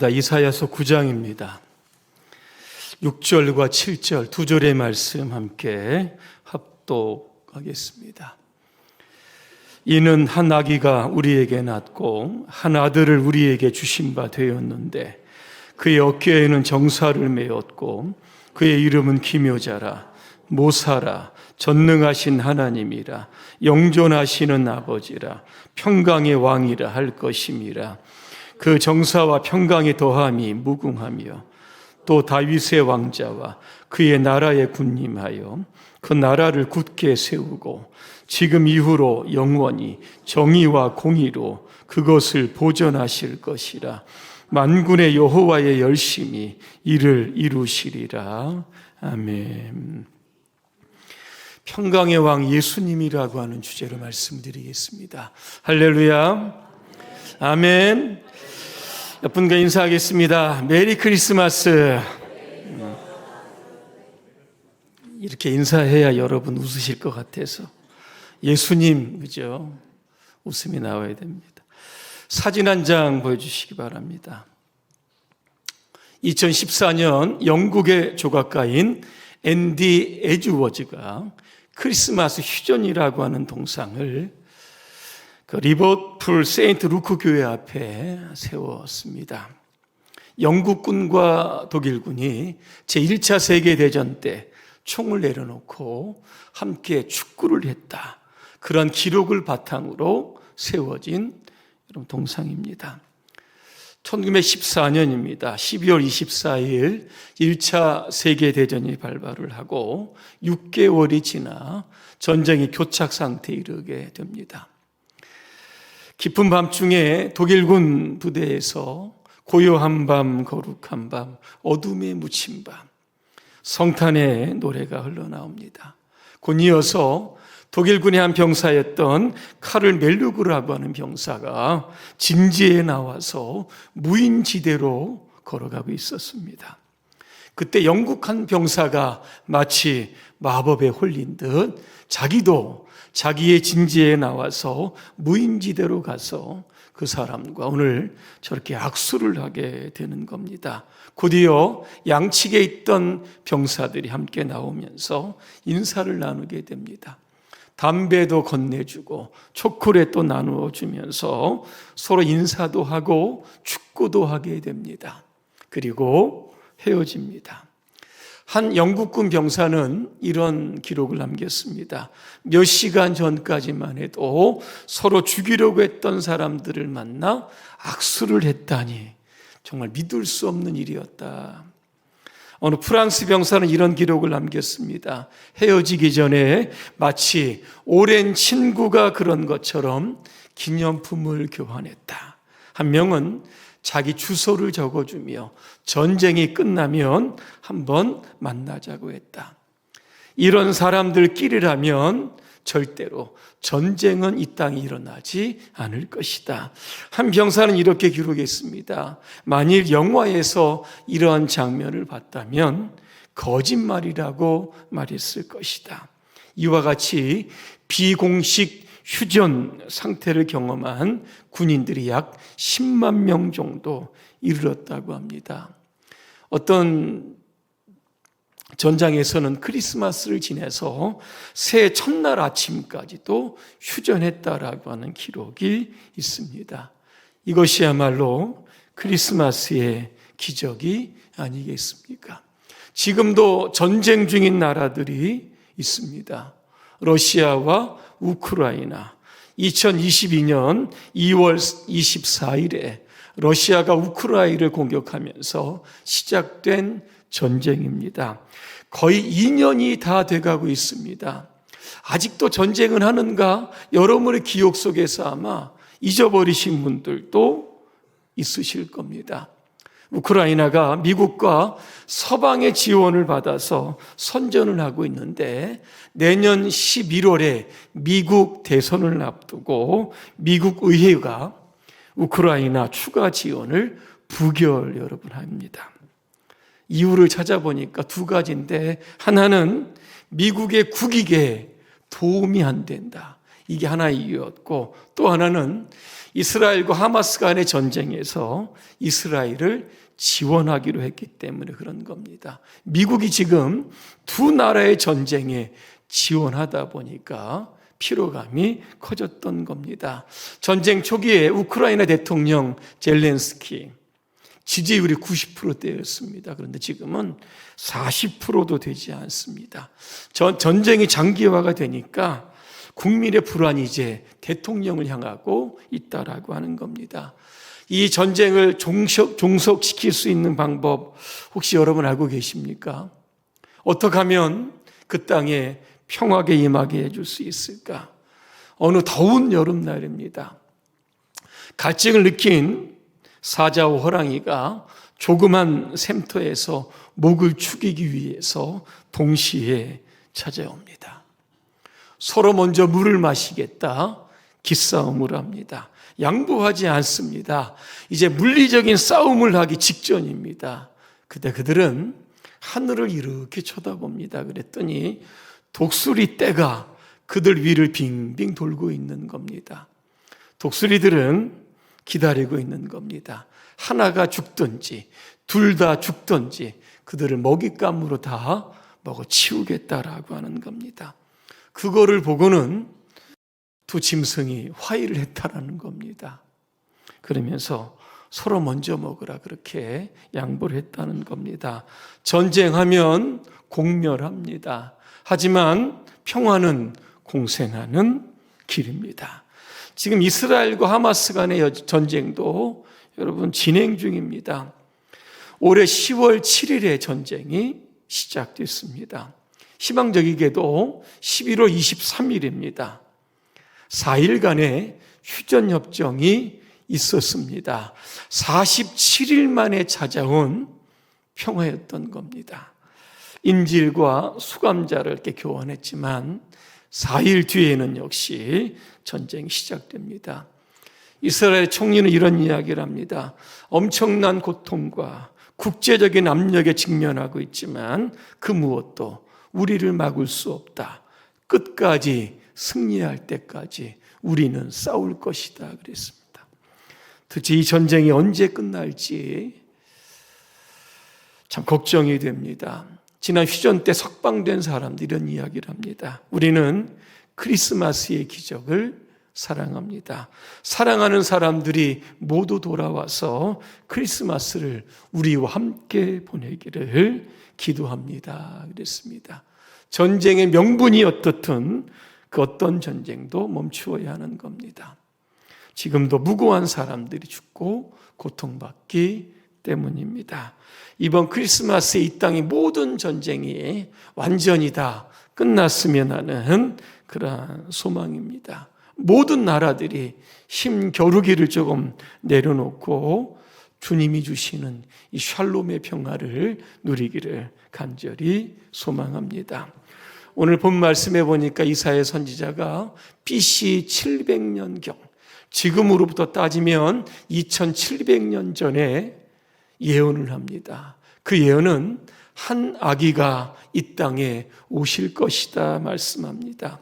이사야서 9장입니다. 6절과 7절 두 절의 말씀 함께 합독하겠습니다. 이는 한 아기가 우리에게 낳고 한 아들을 우리에게 주신 바 되었는데 그의 어깨에는 정사를 메었고 그의 이름은 기묘자라 모사라 전능하신 하나님이라 영존하시는 아버지라 평강의 왕이라 할 것임이라. 그 정사와 평강의 더함이 무궁하며 또 다윗의 왕자와 그의 나라에 군림하여 그 나라를 굳게 세우고 지금 이후로 영원히 정의와 공의로 그것을 보존하실 것이라. 만군의 여호와의 열심히 이를 이루시리라. 아멘. 평강의 왕 예수님이라고 하는 주제로 말씀드리겠습니다. 할렐루야. 아멘. 옆분과 인사하겠습니다. 메리 크리스마스. 이렇게 인사해야 여러분 웃으실 것 같아서. 예수님, 그죠? 웃음이 나와야 됩니다. 사진 한 장 보여주시기 바랍니다. 2014년 영국의 조각가인 앤디 에즈워즈가 크리스마스 휴전이라고 하는 동상을 그 리버풀 세인트 루크 교회 앞에 세웠습니다. 영국군과 독일군이 제1차 세계대전 때 총을 내려놓고 함께 축구를 했다. 그런 기록을 바탕으로 세워진 동상입니다. 1914년입니다. 12월 24일 1차 세계대전이 발발을 하고 6개월이 지나 전쟁이 교착 상태에 이르게 됩니다. 깊은 밤중에 독일군 부대에서 고요한 밤, 거룩한 밤, 어둠에 묻힌 밤, 성탄의 노래가 흘러나옵니다. 곧 이어서 독일군의 한 병사였던 카를 멜루그라고 하는 병사가 진지에 나와서 무인지대로 걸어가고 있었습니다. 그때 영국 한 병사가 마치 마법에 홀린 듯 자기도 자기의 진지에 나와서 무인지대로 가서 그 사람과 오늘 저렇게 악수를 하게 되는 겁니다. 곧이어 양측에 있던 병사들이 함께 나오면서 인사를 나누게 됩니다. 담배도 건네주고 초콜릿도 나누어 주면서 서로 인사도 하고 축구도 하게 됩니다. 그리고 헤어집니다. 한 영국군 병사는 이런 기록을 남겼습니다. 몇 시간 전까지만 해도 서로 죽이려고 했던 사람들을 만나 악수를 했다니 정말 믿을 수 없는 일이었다. 어느 프랑스 병사는 이런 기록을 남겼습니다. 헤어지기 전에 마치 오랜 친구가 그런 것처럼 기념품을 교환했다. 한 명은 자기 주소를 적어주며 전쟁이 끝나면 한번 만나자고 했다. 이런 사람들끼리라면 절대로 전쟁은 이 땅에 일어나지 않을 것이다. 한 병사는 이렇게 기록했습니다. 만일 영화에서 이러한 장면을 봤다면 거짓말이라고 말했을 것이다. 이와 같이 비공식 휴전 상태를 경험한 군인들이 약 10만 명 정도 이르렀다고 합니다. 어떤 전장에서는 크리스마스를 지내서 새해 첫날 아침까지도 휴전했다라고 하는 기록이 있습니다. 이것이야말로 크리스마스의 기적이 아니겠습니까? 지금도 전쟁 중인 나라들이 있습니다. 러시아와 우크라이나. 2022년 2월 24일에 러시아가 우크라이나를 공격하면서 시작된 전쟁입니다. 거의 2년이 다 돼가고 있습니다. 아직도 전쟁은 하는가? 여러분의 기억 속에서 아마 잊어버리신 분들도 있으실 겁니다. 우크라이나가 미국과 서방의 지원을 받아서 선전을 하고 있는데 내년 11월에 미국 대선을 앞두고 미국 의회가 우크라이나 추가 지원을 부결합니다. 이유를 찾아보니까 두 가지인데 하나는 미국의 국익에 도움이 안 된다. 이게 하나의 이유였고 또 하나는 이스라엘과 하마스 간의 전쟁에서 이스라엘을 지원하기로 했기 때문에 그런 겁니다. 미국이 지금 두 나라의 전쟁에 지원하다 보니까 피로감이 커졌던 겁니다. 전쟁 초기에 우크라이나 대통령 젤렌스키 지지율이 90%대였습니다. 그런데 지금은 40%도 되지 않습니다. 전쟁이 장기화가 되니까 국민의 불안이 이제 대통령을 향하고 있다라고 하는 겁니다. 이 전쟁을 종속시킬 수 있는 방법 혹시 여러분 알고 계십니까? 어떻게 하면 그 땅에 평화가 임하게 해줄 수 있을까? 어느 더운 여름날입니다. 갈증을 느낀 사자와 호랑이가 조그만 샘터에서 목을 축이기 위해서 동시에 찾아옵니다. 서로 먼저 물을 마시겠다 기싸움을 합니다. 양보하지 않습니다. 이제 물리적인 싸움을 하기 직전입니다. 그때 그들은 하늘을 이렇게 쳐다봅니다. 그랬더니 독수리 떼가 그들 위를 빙빙 돌고 있는 겁니다. 독수리들은 기다리고 있는 겁니다. 하나가 죽든지 둘 다 죽든지 그들을 먹잇감으로 다 먹어치우겠다라고 하는 겁니다. 그거를 보고는 두 짐승이 화해를 했다라는 겁니다. 그러면서 서로 먼저 먹으라 그렇게 양보를 했다는 겁니다. 전쟁하면 공멸합니다. 하지만 평화는 공생하는 길입니다. 지금 이스라엘과 하마스 간의 전쟁도 여러분 진행 중입니다. 올해 10월 7일에 전쟁이 시작됐습니다. 희망적이게도 11월 23일입니다. 4일간의 휴전협정이 있었습니다. 47일 만에 찾아온 평화였던 겁니다. 인질과 수감자를 이렇게 교환했지만 4일 뒤에는 역시 전쟁이 시작됩니다. 이스라엘 총리는 이런 이야기를 합니다. 엄청난 고통과 국제적인 압력에 직면하고 있지만 그 무엇도 우리를 막을 수 없다. 끝까지 승리할 때까지 우리는 싸울 것이다 그랬습니다. 도대체 이 전쟁이 언제 끝날지 참 걱정이 됩니다. 지난 휴전 때 석방된 사람들이 이런 이야기를 합니다. 우리는 크리스마스의 기적을 사랑합니다. 사랑하는 사람들이 모두 돌아와서 크리스마스를 우리와 함께 보내기를 기도합니다. 그랬습니다. 전쟁의 명분이 어떻든 그 어떤 전쟁도 멈추어야 하는 겁니다. 지금도 무고한 사람들이 죽고 고통받기 때문입니다. 이번 크리스마스에 이 땅의 모든 전쟁이 완전히 다 끝났으면 하는 그러한 소망입니다. 모든 나라들이 힘겨루기를 조금 내려놓고 주님이 주시는 이 샬롬의 평화를 누리기를 간절히 소망합니다. 오늘 본 말씀에 보니까 이사야 선지자가 BC 700년경, 지금으로부터 따지면 2700년 전에 예언을 합니다. 그 예언은 한 아기가 이 땅에 오실 것이다 말씀합니다.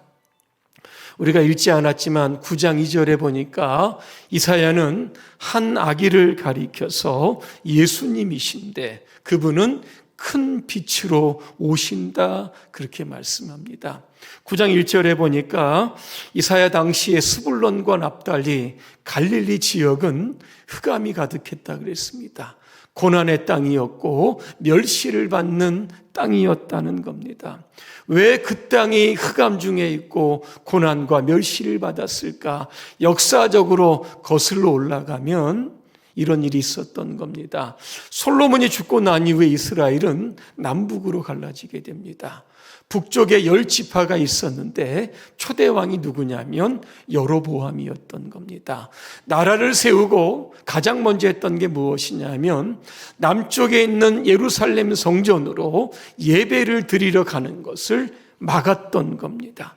우리가 읽지 않았지만 9장 2절에 보니까 이사야는 한 아기를 가리켜서 예수님이신데 그분은 큰 빛으로 오신다 그렇게 말씀합니다. 9장 1절에 보니까 이사야 당시에 스불론과 납달리 갈릴리 지역은 흑암이 가득했다 그랬습니다. 고난의 땅이었고 멸시를 받는 땅이었다는 겁니다. 왜 그 땅이 흑암 중에 있고 고난과 멸시를 받았을까? 역사적으로 거슬러 올라가면 이런 일이 있었던 겁니다. 솔로몬이 죽고 난 이후에 이스라엘은 남북으로 갈라지게 됩니다. 북쪽에 10지파가 있었는데 초대 왕이 누구냐면 여로보암이었던 겁니다. 나라를 세우고 가장 먼저 했던 게 무엇이냐면 남쪽에 있는 예루살렘 성전으로 예배를 드리러 가는 것을 막았던 겁니다.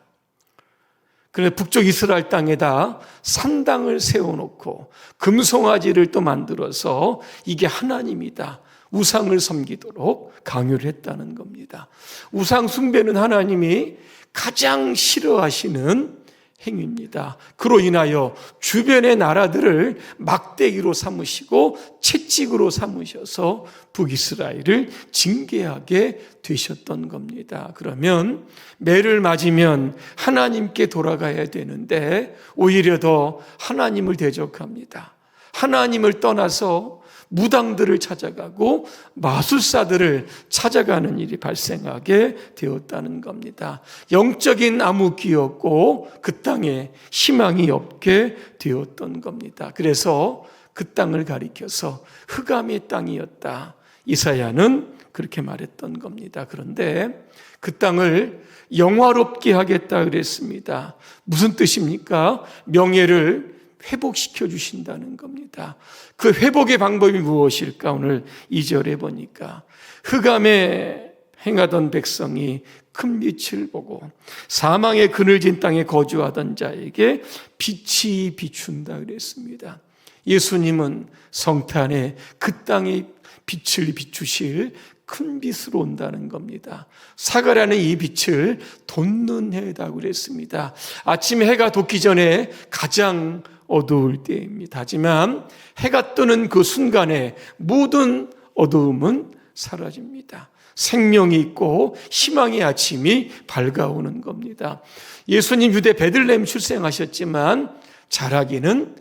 그래서 북쪽 이스라엘 땅에다 산당을 세워놓고 금송아지를 또 만들어서 이게 하나님이다, 우상을 섬기도록 강요를 했다는 겁니다. 우상 숭배는 하나님이 가장 싫어하시는 행위입니다. 그로 인하여 주변의 나라들을 막대기로 삼으시고 채찍으로 삼으셔서 북이스라엘을 징계하게 되셨던 겁니다. 그러면 매를 맞으면 하나님께 돌아가야 되는데 오히려 더 하나님을 대적합니다. 하나님을 떠나서 무당들을 찾아가고 마술사들을 찾아가는 일이 발생하게 되었다는 겁니다. 영적인 암흑기였고 그 땅에 희망이 없게 되었던 겁니다. 그래서 그 땅을 가리켜서 흑암의 땅이었다. 이사야는 그렇게 말했던 겁니다. 그런데 그 땅을 영화롭게 하겠다 그랬습니다. 무슨 뜻입니까? 명예를 회복시켜 주신다는 겁니다. 그 회복의 방법이 무엇일까? 오늘 2절에 보니까 흑암에 행하던 백성이 큰 빛을 보고 사망의 그늘진 땅에 거주하던 자에게 빛이 비춘다 그랬습니다. 예수님은 성탄에 그 땅에 빛을 비추실 큰 빛으로 온다는 겁니다. 사가라는 이 빛을 돋는 해다 그랬습니다. 아침에 해가 돋기 전에 가장 어두울 때입니다. 하지만 해가 뜨는 그 순간에 모든 어두움은 사라집니다. 생명이 있고 희망의 아침이 밝아오는 겁니다. 예수님 유대 베들레헴 출생하셨지만 자라기는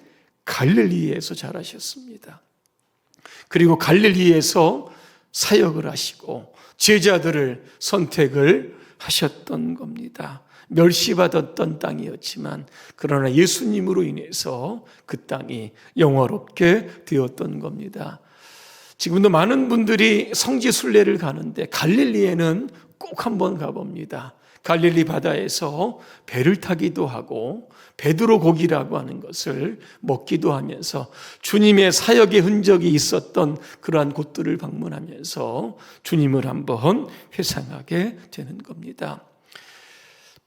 갈릴리에서 자라셨습니다. 그리고 갈릴리에서 사역을 하시고 제자들을 선택을 하셨던 겁니다. 멸시받았던 땅이었지만 그러나 예수님으로 인해서 그 땅이 영화롭게 되었던 겁니다. 지금도 많은 분들이 성지 순례를 가는데 갈릴리에는 꼭 한번 가봅니다. 갈릴리 바다에서 배를 타기도 하고 베드로 고기라고 하는 것을 먹기도 하면서 주님의 사역의 흔적이 있었던 그러한 곳들을 방문하면서 주님을 한번 회상하게 되는 겁니다.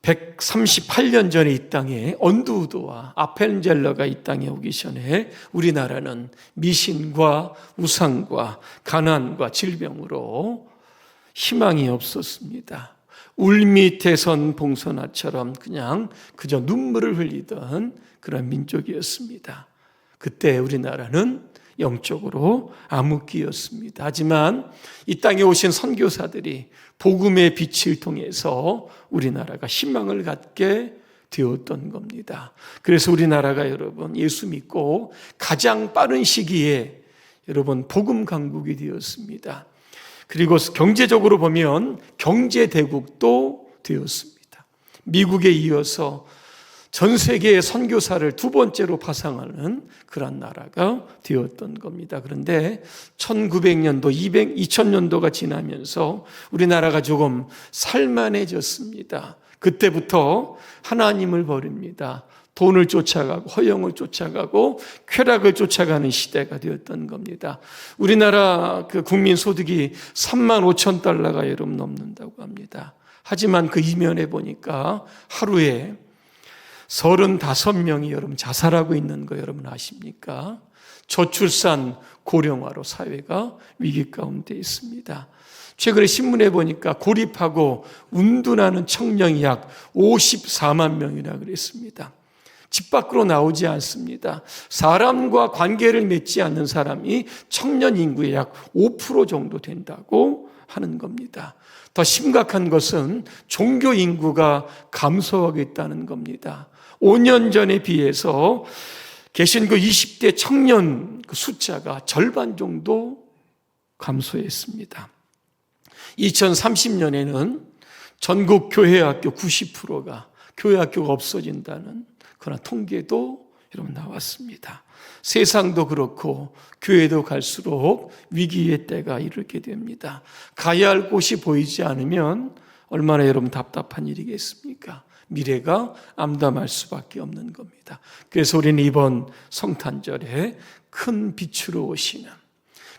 138년 전에 이 땅에 언두우드와 아펜젤러가 이 땅에 오기 전에 우리나라는 미신과 우상과 가난과 질병으로 희망이 없었습니다. 울밑에 선 봉선화처럼 그냥 그저 눈물을 흘리던 그런 민족이었습니다. 그때 우리나라는 영적으로 암흑기였습니다. 하지만 이 땅에 오신 선교사들이 복음의 빛을 통해서 우리나라가 희망을 갖게 되었던 겁니다. 그래서 우리나라가 여러분 예수 믿고 가장 빠른 시기에 여러분 복음 강국이 되었습니다. 그리고 경제적으로 보면 경제 대국도 되었습니다. 미국에 이어서 전 세계의 선교사를 두 번째로 파송하는 그런 나라가 되었던 겁니다. 그런데 1900년도, 2000년도가 지나면서 우리나라가 조금 살만해졌습니다. 그때부터 하나님을 버립니다. 돈을 쫓아가고 허영을 쫓아가고 쾌락을 쫓아가는 시대가 되었던 겁니다. 우리나라 그 국민 소득이 35,000달러가 여러분 넘는다고 합니다. 하지만 그 이면에 보니까 하루에 35명이 여러분 자살하고 있는 거 여러분 아십니까? 저출산 고령화로 사회가 위기 가운데 있습니다. 최근에 신문에 보니까 고립하고 운둔하는 청년이 약 54만 명이라 그랬습니다. 집 밖으로 나오지 않습니다. 사람과 관계를 맺지 않는 사람이 청년 인구의 약 5% 정도 된다고 하는 겁니다. 더 심각한 것은 종교 인구가 감소하고 있다는 겁니다. 5년 전에 비해서 계신 그 20대 청년 그 숫자가 절반 정도 감소했습니다. 2030년에는 전국 교회학교 90%가 교회학교가 없어진다는 그런 통계도 여러분 나왔습니다. 세상도 그렇고 교회도 갈수록 위기의 때가 이르게 됩니다. 가야 할 곳이 보이지 않으면 얼마나 여러분 답답한 일이겠습니까? 미래가 암담할 수밖에 없는 겁니다. 그래서 우리는 이번 성탄절에 큰 빛으로 오시는,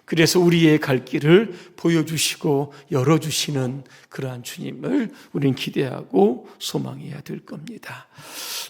그래서 우리의 갈 길을 보여주시고 열어주시는 그러한 주님을 우리는 기대하고 소망해야 될 겁니다.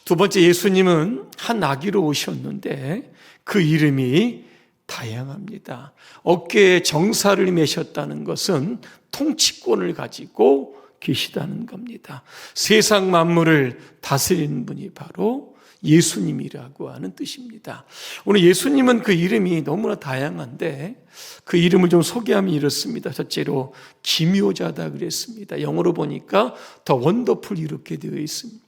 두 번째, 예수님은 한 아기로 오셨는데 그 이름이 다양합니다. 어깨에 정사를 매셨다는 것은 통치권을 가지고 계시다는 겁니다. 세상 만물을 다스리는 분이 바로 예수님이라고 하는 뜻입니다. 오늘 예수님은 그 이름이 너무나 다양한데 그 이름을 좀 소개하면 이렇습니다. 첫째로 기묘자다 그랬습니다. 영어로 보니까 더 원더풀 이렇게 되어 있습니다.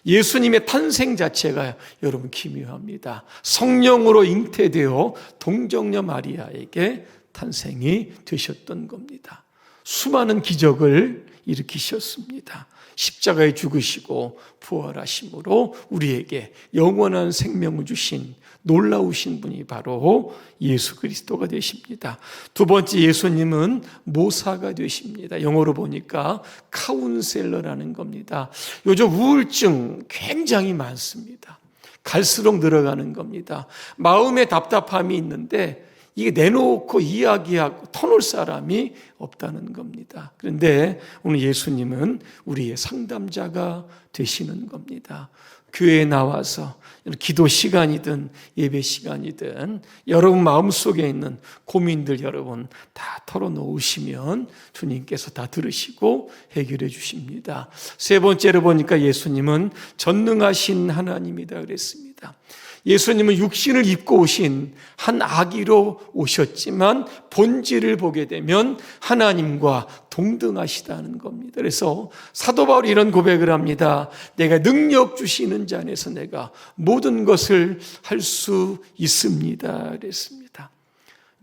예수님의 탄생 자체가 여러분 기묘합니다. 성령으로 잉태되어 동정녀 마리아에게 탄생이 되셨던 겁니다. 수많은 기적을 일으키셨습니다. 십자가에 죽으시고 부활하심으로 우리에게 영원한 생명을 주신 놀라우신 분이 바로 예수 그리스도가 되십니다. 두 번째, 예수님은 모사가 되십니다. 영어로 보니까 카운셀러라는 겁니다. 요즘 우울증 굉장히 많습니다. 갈수록 늘어가는 겁니다. 마음에 답답함이 있는데 이게 내놓고 이야기하고 터놓을 사람이 없다는 겁니다. 그런데 오늘 예수님은 우리의 상담자가 되시는 겁니다. 교회에 나와서 기도 시간이든 예배 시간이든 여러분 마음속에 있는 고민들 여러분 다 털어놓으시면 주님께서 다 들으시고 해결해 주십니다. 세 번째로 보니까 예수님은 전능하신 하나님이다 그랬습니다. 예수님은 육신을 입고 오신 한 아기로 오셨지만 본질을 보게 되면 하나님과 동등하시다는 겁니다. 그래서 사도 바울이 이런 고백을 합니다. 내가 능력 주시는 자 안에서 내가 모든 것을 할 수 있습니다. 그랬습니다.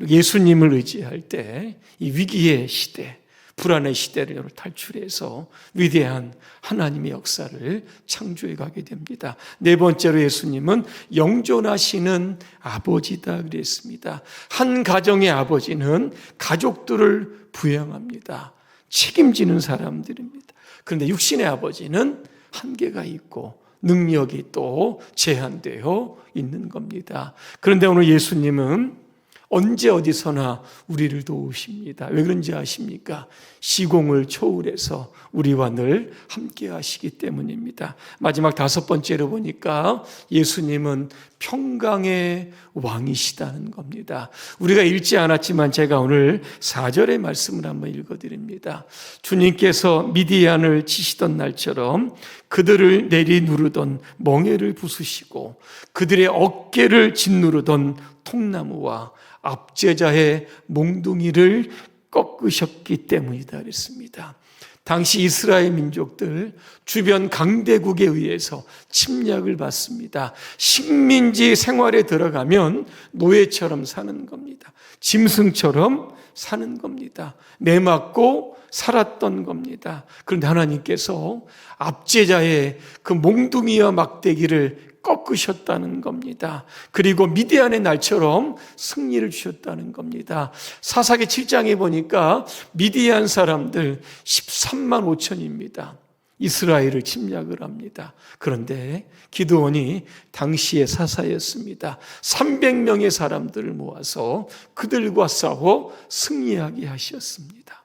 예수님을 의지할 때 이 위기의 시대, 불안의 시대를 탈출해서 위대한 하나님의 역사를 창조해 가게 됩니다. 네 번째로 예수님은 영존하시는 아버지다 그랬습니다. 한 가정의 아버지는 가족들을 부양합니다. 책임지는 사람들입니다. 그런데 육신의 아버지는 한계가 있고 능력이 또 제한되어 있는 겁니다. 그런데 오늘 예수님은 언제 어디서나 우리를 도우십니다. 왜 그런지 아십니까? 시공을 초월해서 우리와 늘 함께 하시기 때문입니다. 마지막 다섯 번째로 보니까 예수님은 평강의 왕이시다는 겁니다. 우리가 읽지 않았지만 제가 오늘 4절의 말씀을 한번 읽어드립니다. 주님께서 미디안을 치시던 날처럼 그들을 내리누르던 멍에를 부수시고 그들의 어깨를 짓누르던 통나무와 압제자의 몽둥이를 꺾으셨기 때문이다 그랬습니다. 당시 이스라엘 민족들 주변 강대국에 의해서 침략을 받습니다. 식민지 생활에 들어가면 노예처럼 사는 겁니다. 짐승처럼 사는 겁니다. 매맞고 살았던 겁니다. 그런데 하나님께서 압제자의 그 몽둥이와 막대기를 꺾으셨다는 겁니다. 그리고 미디안의 날처럼 승리를 주셨다는 겁니다. 사사기 7장에 보니까 미디안 사람들 13만 5천입니다. 이스라엘을 침략을 합니다. 그런데 기드온이 당시의 사사였습니다. 300명의 사람들을 모아서 그들과 싸워 승리하게 하셨습니다.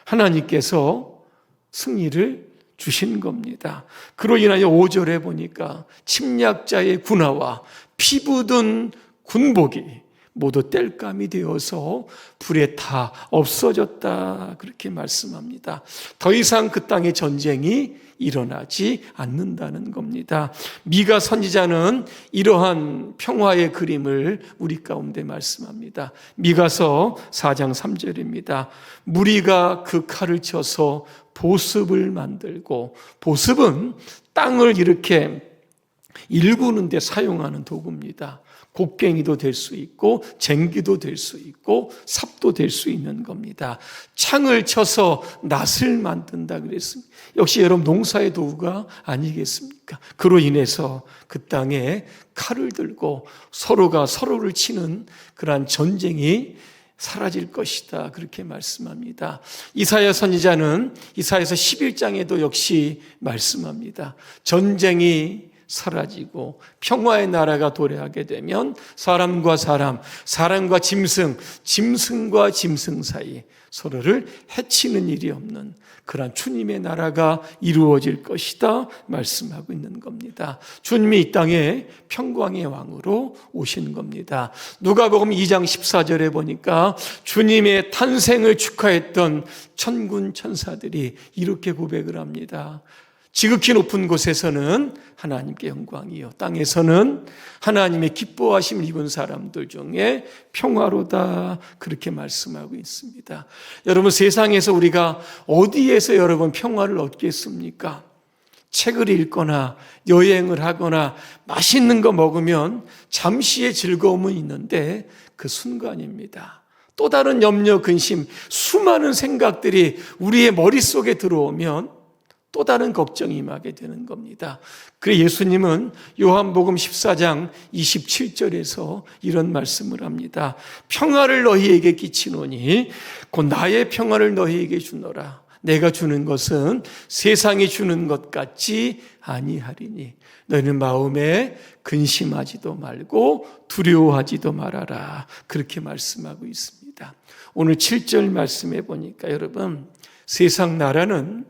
하나님께서 승리를 주신 겁니다. 그로 인하여 5절에 보니까 침략자의 군화와 피부든 군복이 모두 땔감이 되어서 불에 다 없어졌다 그렇게 말씀합니다. 더 이상 그 땅에 전쟁이 일어나지 않는다는 겁니다. 미가 선지자는 이러한 평화의 그림을 우리 가운데 말씀합니다. 미가서 4장 3절입니다. 무리가 그 칼을 쳐서 보습을 만들고, 보습은 땅을 이렇게 일구는 데 사용하는 도구입니다. 곡괭이도 될 수 있고 쟁기도 될 수 있고 삽도 될 수 있는 겁니다. 창을 쳐서 낫을 만든다 그랬습니다. 역시 여러분 농사의 도구가 아니겠습니까? 그로 인해서 그 땅에 칼을 들고 서로가 서로를 치는 그러한 전쟁이 사라질 것이다 그렇게 말씀합니다. 이사야 선지자는 이사야서 11장에도 역시 말씀합니다. 전쟁이 사라지고 평화의 나라가 도래하게 되면 사람과 사람, 사람과 짐승, 짐승과 짐승 사이 서로를 해치는 일이 없는 그러한 주님의 나라가 이루어질 것이다 말씀하고 있는 겁니다. 주님이 이 땅에 평강의 왕으로 오신 겁니다. 누가복음 2장 14절에 보니까 주님의 탄생을 축하했던 천군 천사들이 이렇게 고백을 합니다. 지극히 높은 곳에서는 하나님께 영광이요, 땅에서는 하나님의 기뻐하심을 입은 사람들 중에 평화로다, 그렇게 말씀하고 있습니다. 여러분, 세상에서 우리가 어디에서 여러분 평화를 얻겠습니까? 책을 읽거나 여행을 하거나 맛있는 거 먹으면 잠시의 즐거움은 있는데 그 순간입니다. 또 다른 염려, 근심, 수많은 생각들이 우리의 머릿속에 들어오면 또 다른 걱정이 임하게 되는 겁니다. 그래 예수님은 요한복음 14장 27절에서 이런 말씀을 합니다. 평화를 너희에게 끼치노니 곧 나의 평화를 너희에게 주노라. 내가 주는 것은 세상이 주는 것 같지 아니하리니 너희는 마음에 근심하지도 말고 두려워하지도 말아라. 그렇게 말씀하고 있습니다. 오늘 7절 말씀해 보니까 여러분, 세상 나라는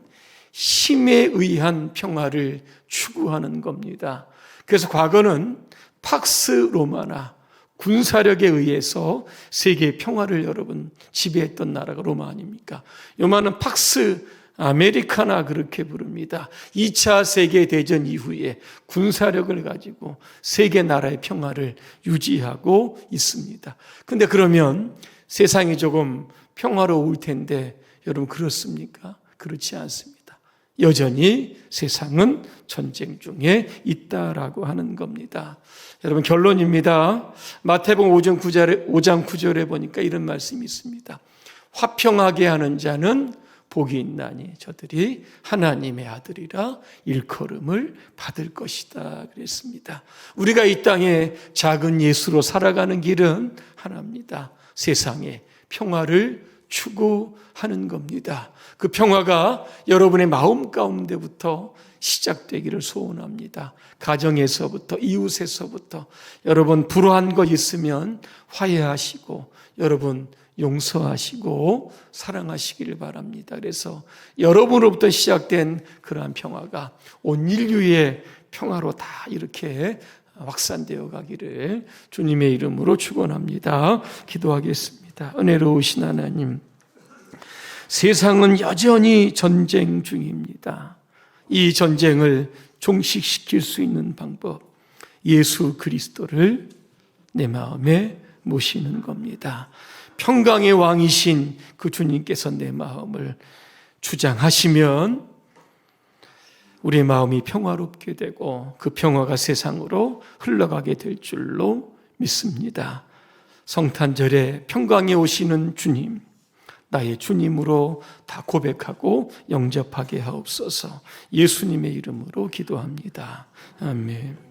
힘에 의한 평화를 추구하는 겁니다. 그래서 과거는 팍스 로마나 군사력에 의해서 세계의 평화를 여러분 지배했던 나라가 로마 아닙니까? 요마는 팍스 아메리카나 그렇게 부릅니다. 2차 세계대전 이후에 군사력을 가지고 세계 나라의 평화를 유지하고 있습니다. 근데 그러면 세상이 조금 평화로울 텐데 여러분 그렇습니까? 그렇지 않습니다. 여전히 세상은 전쟁 중에 있다라고 하는 겁니다. 여러분 결론입니다. 마태복음 5장 9절에 보니까 이런 말씀이 있습니다. 화평하게 하는 자는 복이 있나니 저들이 하나님의 아들이라 일컬음을 받을 것이다 그랬습니다. 우리가 이 땅에 작은 예수로 살아가는 길은 하나입니다. 세상에 평화를 추구하는 겁니다. 그 평화가 여러분의 마음 가운데부터 시작되기를 소원합니다. 가정에서부터, 이웃에서부터. 여러분 불화한 것 있으면 화해하시고 여러분 용서하시고 사랑하시기를 바랍니다. 그래서 여러분으로부터 시작된 그러한 평화가 온 인류의 평화로 다 이렇게 확산되어 가기를 주님의 이름으로 축원합니다. 기도하겠습니다. 은혜로우신 하나님, 세상은 여전히 전쟁 중입니다. 이 전쟁을 종식시킬 수 있는 방법, 예수 그리스도를 내 마음에 모시는 겁니다. 평강의 왕이신 그 주님께서 내 마음을 주장하시면 우리의 마음이 평화롭게 되고 그 평화가 세상으로 흘러가게 될 줄로 믿습니다. 성탄절에 평강에 오시는 주님, 나의 주님으로 다 고백하고 영접하게 하옵소서. 예수님의 이름으로 기도합니다. 아멘.